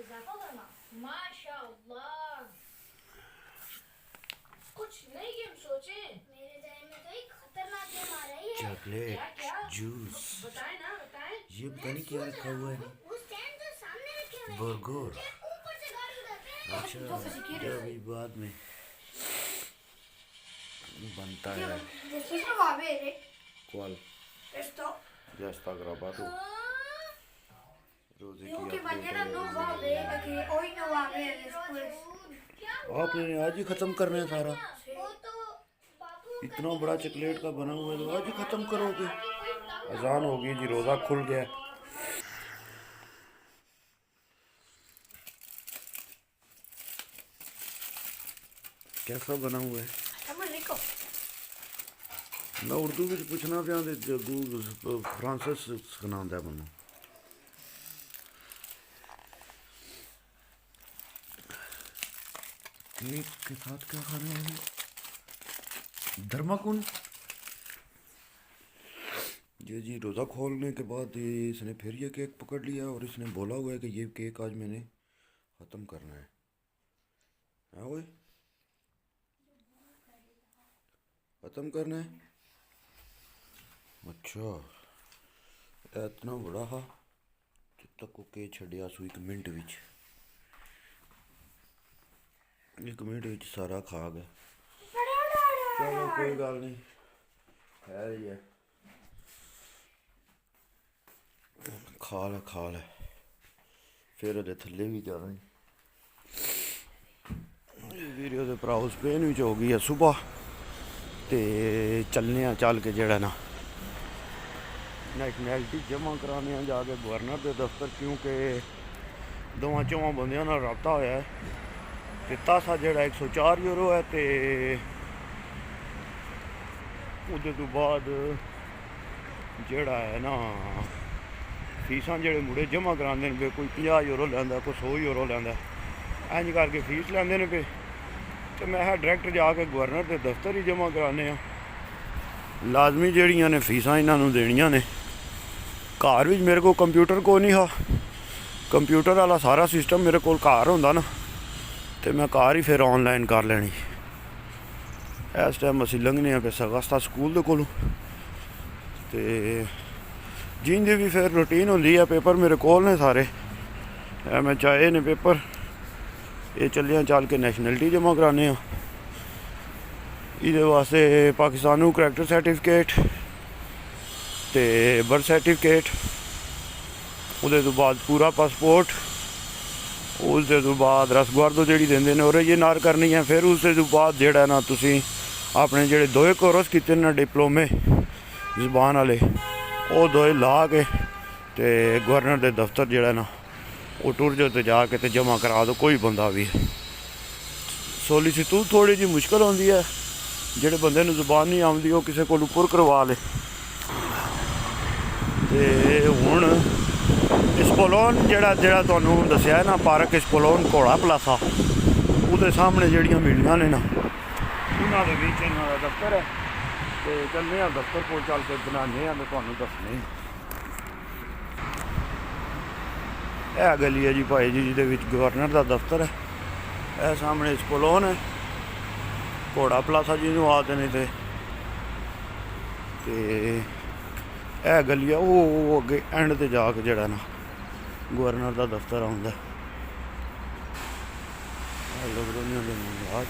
इजाफा करना माशाअल्लाह। कुछ नई गेम सोचे। मेरे जहन में तो एक खतरनाक गेम आ रही है। Chocolate juice. बताए ना बताए। ये पता नहीं क्या रखा हुआ है। वो स्टैंड जो सामने रखे हुए हैं बर्गर। के ऊपर से गाड़ी उड़ाते हैं। अच्छा ये अभी बाद में बनता है। Questo va bene. Qual? Questo? Ya está grabado. रोजे Digo की que update mañana no va a haber, que hoy no va a haber después. आपने आज ही खत्म करना है सारा। वो तो बाबू इतना बड़ा चॉकलेट का बना हुआ है तो आज ही खत्म करोगे। अजान हो गई जी, रोजा खुल गया। कैसा बना हुआ है? मैं उर्दू में पूछना पिया ते जग्गू फ्रांसिस सखांदा मैनू। केक के साथ क्या खाने हैं? धर्माकुंड। ये जी रोज़ा खोलने के बाद इसने फिर ये केक पकड़ लिया और इसने बोला हुआ है कि ये केक आज मैंने ख़त्म करना है। ओए ख़त्म करना है। अच्छा इतना बड़ा हा जब तक को के छड़िया सू 1 मिनट विच 1 मिनट विच सारा खा गया। चलो कोई गल नहीं है ही है। खा ले फिर ਉਹਦੇ थल्ले भी जाना। वीडियो के भराओ स्पेन भी हो गई है सुबह तो चलने चल के जड़ा ना नैशनैलिटी जमा कराने जाके गवर्नर के दफ्तर, क्योंकि दोवां चौवां बंदियां नाल राबता होया है। तो तासा जड़ा 104 यूरो है तो उहदे तो बाद जड़ा है ना फीसां जेह्ड़े मुड़े जमा करांदे ने, कोई 50 यूरो लैंदा, कोई 100 यूरो लैंदा, इंज करके फीस लैंदे ने पे। तो मैं डायरैक्ट जाके गवर्नर के दफ्तर ही जमा कराने आ। लाजमी जेह्ड़ियां ने फीसां इन्हां नूं देनियां ने। घर भी मेरे को कंप्यूटर को नहीं हा, कंप्यूटर वाला सारा सिस्टम मेरे को घर होंदा ना तो मैं घर ही फिर ऑनलाइन कर लैनी। इस टाइम असीं लंघने आ किस अगस्ता स्कूल दे कोलों ते जिंदी भी फिर रूटीन होंदी है। पेपर मेरे कोल ने सारे, मैं चाहे ने पेपर ये चलिया चल के नैशनैलिटी जमा कराने ये वास्ते पाकिस्तानू करैक्टर सर्टिफिकेट ते बर्थ सर्टिफिकेट, उसदे तो बाद पूरा पासपोर्ट, उसदे तो बाद रसगुआर्दो जी देंदे ने और ये नार करनी है। फिर उसदे तो बाद जेड़ा ना तुसी अपने जेड़े 2 कोर्स कीते ना डिप्लोमे जबान वाले वो 2 ला के ते गवर्नर के दफ्तर जेड़ा ना वो टुर जो ते जाके ते जमा करा दो। कोई बंदा भी सोलीसिट्यूड थोड़ी जी मुश्किल होंदी है, जेड़े बंदे नूं जबान नहीं आउंदी वो किसी कोलों पुर करवा ले। ते हुण इस्पोलोन जेड़ा तुहानूं दस्सिया ना पार्क इस्पोलोन घोड़ा पलासा, उहदे सामने जेड़ियां मिलियां ने ना उन्हां दे विच इन्हां दा दफ्तर है। तो चलने दफ्तर को चल के बनाने तो तुहानूं दसने। यह गली है जी भाई जी जिहदे विच गवर्नर का दफ्तर है। यह सामने इस्पोलोन है, घोड़ा पलासा जिन्हों आखदे ने। ते यह गली है वो अगे एंड ते जाके जड़ा ना गवर्नर का दफ्तर आउंदा। लबरोनिया दे मुंडाज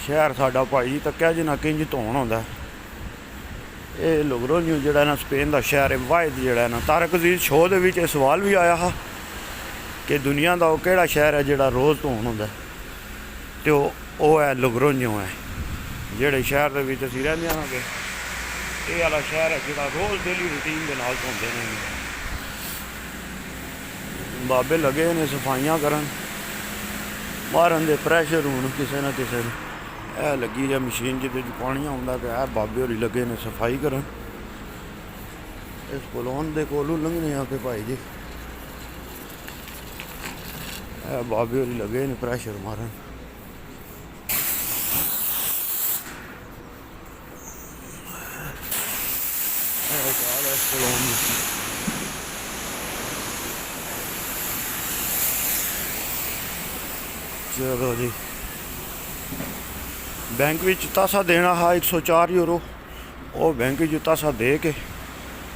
शहर साडा भाई जी तक्या जिन्ना किंज धोन होंदा। ये लोगरोनियो जड़ा ना स्पेन का शहर है वाहिद जड़ा ना। तारक अजीज शो दे विच सवाल भी आया हा कि दुनिया का वो केड़ा शहर है जड़ा रोज़ धोन होंदा, तो वो है लोगरोनियो है। जेड़े शहर दे विच असीं रहिंदे हां कि ये वाला शहर है जड़ा रोज़ डेली रूटीन दे नाल धोंदे ने। बाबे लगे ने सफाइयां करन, मारन दे प्रैशर हुण किसे ना किसे ने। यह लगी है मशीन जिहदे पानी आउंदा पिया, बाबे होरी लगे ने सफाई करन। इस कोलोन दे कोलों लंघने आ के भाई जी बाबे होरी लगे ने प्रैशर मारन। ਕੋਲ ਆਉਣਗੇ। ਚਲੋ ਜੀ, ਬੈਂਕ ਵਿੱਚ ਤਾਸਾ ਦੇਣਾ ਹੈ 104 ਯੂਰੋ, ਉਹ ਬੈਂਕ ਵਿੱਚ ਤਾਸਾ ਦੇ ਕੇ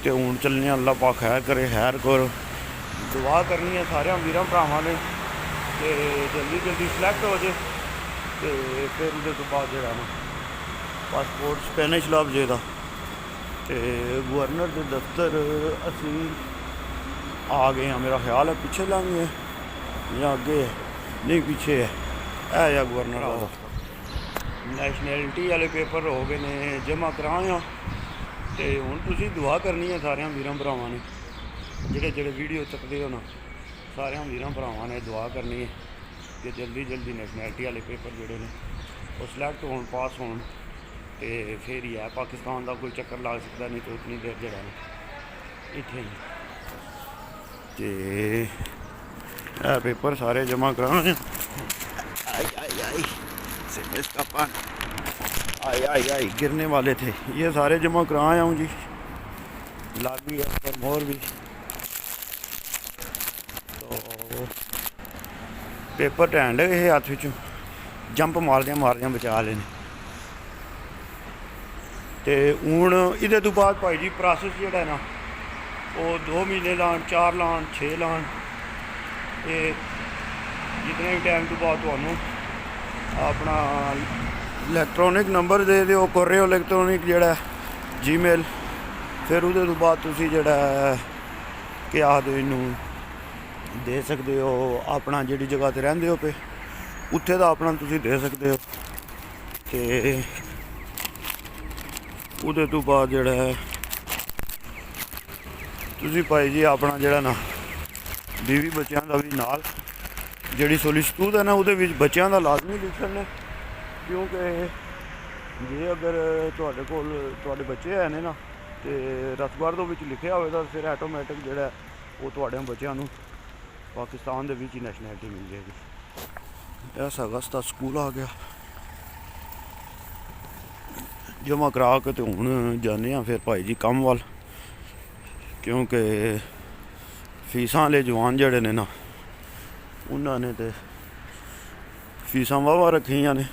ਤੇ ਹੁਣ ਚੱਲਣੇ ਅੱਲਾ ਪਾਕ ਖੈਰ ਕਰੇ, ਖੈਰ ਕਰ ਦੁਆ ਕਰਨੀ ਹੈ ਸਾਰਿਆਂ ਵੀਰਾਂ ਭਰਾਵਾਂ ਨੇ ਤੇ ਜਲਦੀ ਜਲਦੀ ਸਿਲੈਕਟ ਹੋ ਜੇ ਤੇ ਫਿਰ ਉਹਦੇ ਤੋਂ ਬਾਅਦ ਜਿਹੜਾ ਨਾ ਪਾਸਪੋਰਟ ਸਪੈਨਿਸ਼ ਲੱਭ ਜਾਏਗਾ ਤੇ ਗਵਰਨਰ ਦੇ ਦਫ਼ਤਰ ਅਸੀਂ ਆ ਗਏ ਹਾਂ। ਮੇਰਾ ਖਿਆਲ ਹੈ ਪਿੱਛੇ ਲਾਂਗੇ ਜਾਂ ਅੱਗੇ ਹੈ, ਨਹੀਂ ਪਿੱਛੇ ਹੈ। ਇਹ ਜਾਂ ਗਵਰਨਰ ਦਾ ਦਫ਼ਤਰ। ਨੈਸ਼ਨੈਲਿਟੀ ਵਾਲੇ ਪੇਪਰ ਹੋ ਗਏ ਨੇ ਜਮ੍ਹਾਂ ਕਰਾਏ ਆ ਤੇ ਹੁਣ ਤੁਸੀਂ ਦੁਆ ਕਰਨੀ ਹੈ ਸਾਰਿਆਂ ਵੀਰਾਂ ਭਰਾਵਾਂ ਨੇ, ਜਿਹੜੇ ਵੀਡੀਓ ਚੱਕਦੇ ਹੋ ਨਾ, ਸਾਰਿਆਂ ਵੀਰਾਂ ਭਰਾਵਾਂ ਨੇ ਦੁਆ ਕਰਨੀ ਹੈ ਕਿ ਜਲਦੀ ਜਲਦੀ ਨੈਸ਼ਨੈਲਿਟੀ ਵਾਲੇ ਪੇਪਰ ਜਿਹੜੇ ਨੇ ਉਹ ਸਿਲੈਕਟ ਹੋਣ, ਪਾਸ ਹੋਣ ਤੇ ਫਿਰ ਹੀ ਹੈ ਪਾਕਿਸਤਾਨ ਦਾ ਕੋਈ ਚੱਕਰ ਲੱਗ ਸਕਦਾ, ਨਹੀਂ ਤਾਂ ਉਤਨੀ ਦੇਰ ਜਿਹੜਾ ਨੇ ਇੱਥੇ ਹੀ। ਤੇ ਇਹ पेपर सारे जमा कराने। आई आई आई सिर्फ का पान आई आई आई गिरने वाले थे, ये सारे जमा कराए हूँ जी। लागी है पर मोर भी तो पेपर टैन लगे हाथ विचों, जंप मारदियां बचा लेने। तो हूँ ये तो बाद भाई जी प्रोसैस जोड़ा है ना वो 2 महीने लान, 4 लान, 6 लान, ये जितने भी टाइम तो बाद थानू अपना इलैक्ट्रॉनिक नंबर दे दो, कोरियर इलैक्ट्रॉनिक जोड़ा जीमेल, फिर उसके तो बाद तुसी जोड़ा क्या आखदे इनू दे सकते हो अपना जिहड़ी जगह ते रहिंदे हो पे उत्थे दा अपना तुसी दे सकते हो। ते उसके तो बाद जोड़ा तुसी भाई जी अपना जोड़ा ना बीवी बच्चों का भी नाल जी सोलिसिट्यूड है ना वो बच्चों का लाजमी लिखन ने, क्योंकि जे अगर तुहाडे कोल तुहाडे बच्चे है ना तो रसबार तो लिखे होगा तो फिर ऐटोमैटिक जोड़ा वो तुहाडे बच्चों को पाकिस्तान दे विच ही नैशनैलिटी मिल जाएगी। ऐसा अगस्त स्कूल आ गया जमा करा के तो हुण जाने फिर भाई जी कम वाल, क्योंकि फीसां वाले जवान जड़े ने ना उन्होंने तो फीसां वाह रखियां ने।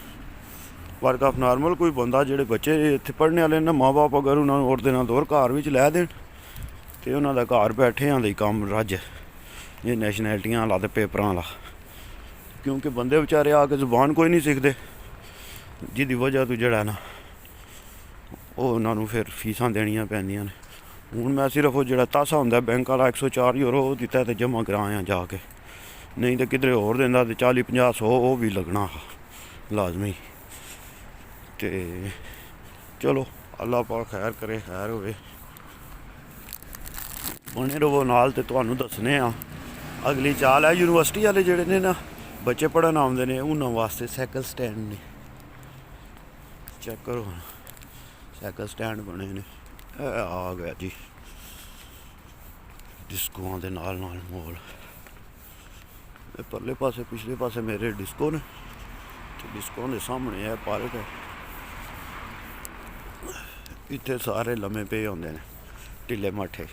वर्क ऑफ नॉर्मल कोई बंदा जोड़े बच्चे इत्थे पढ़ने वाले ना, माँ बाप अगर उन्होंने और दिन दौर घर भी लै देन तो उन्होंने घर बैठे आंदे कम रज ये नैशनैलिटियां वाला तो पेपरां वाला, क्योंकि बंदे बेचारे आके जुबान कोई नहीं सीखते, जिहदी वजह तो जड़ा ना वो उन्होंने फिर फीसां देनियां पैंदियां ने। हूँ मैं सिर्फ वो जो तासा होंगे बैंक वाला 104 यूरो दिता तो जमा कराया जाके, नहीं तो किधरे होर देंदा तो 40, 50, 100 वो भी लगना लाजमी। तो चलो अल्लाह पाक खैर करे, खैर होवे, बने रहो नाल ते तुहानू दसने आ अगली चाल है। यूनिवर्सिटी वाले जोड़े ने ना बच्चे पढ़न आउंदे ने उन्हां वास्ते साइकिल स्टैंड ने, चेक करो साइकिल स्टैंड बने ने। आ गया जी डिस्कों के नाल नाल मॉल, परले पासे पिछले पासे मेरे डिस्को ने, तो डिस्को के सामने है पार्क है। इत्थे सारे लम्मे पे होंदे ने ढिले मट्ठे।